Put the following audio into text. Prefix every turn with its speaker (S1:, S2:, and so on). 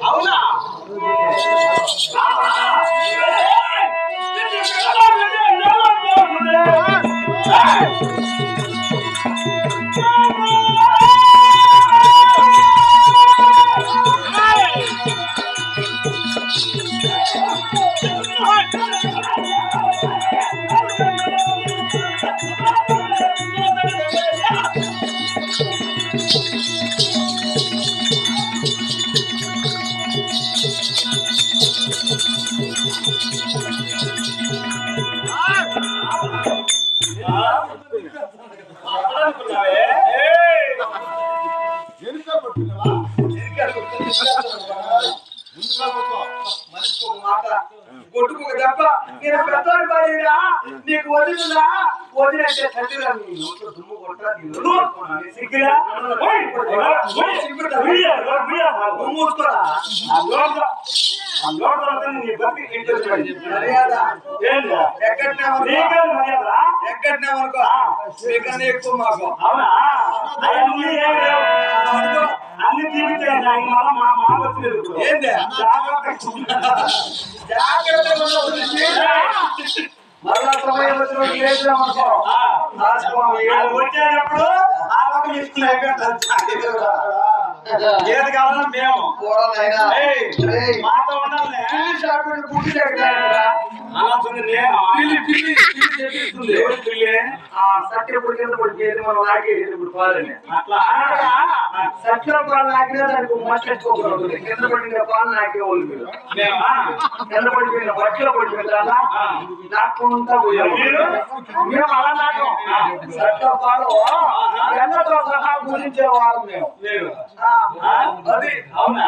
S1: అవునా కొట్టుకు దెబ్బ నేను పెద్దోడి పడిరా నీకు వదిలిలా వదిలేస్తే తండ్రిరా దుమ్ము కొట్టరా మూసుకోరా ఎక్కడినామనుకో మీకన్నా ఎక్కువ మాకు అవునా అన్ని తీపితే ఏంటి మళ్ళా సమయం వచ్చినప్పుడు వచ్చేటప్పుడు ఏది కావాలన్నా మేము మాతో ఉండాలి సత్యప్పుడు కింద పడిచేది మనం లాగేది ఇప్పుడు పాలని అట్లా సత్యం పాలు నాకినా దానికి మట్టెట్టుకోకూడదు కింద పడిన పాలు నాకే వాళ్ళు కింద పడిపోయిన బట్టలో పడిపోయిందా నాకుంటా మేము అలా నాకం సత్యం పాలు ఎండతో సహా గురించే వాళ్ళం మేము అది అవునా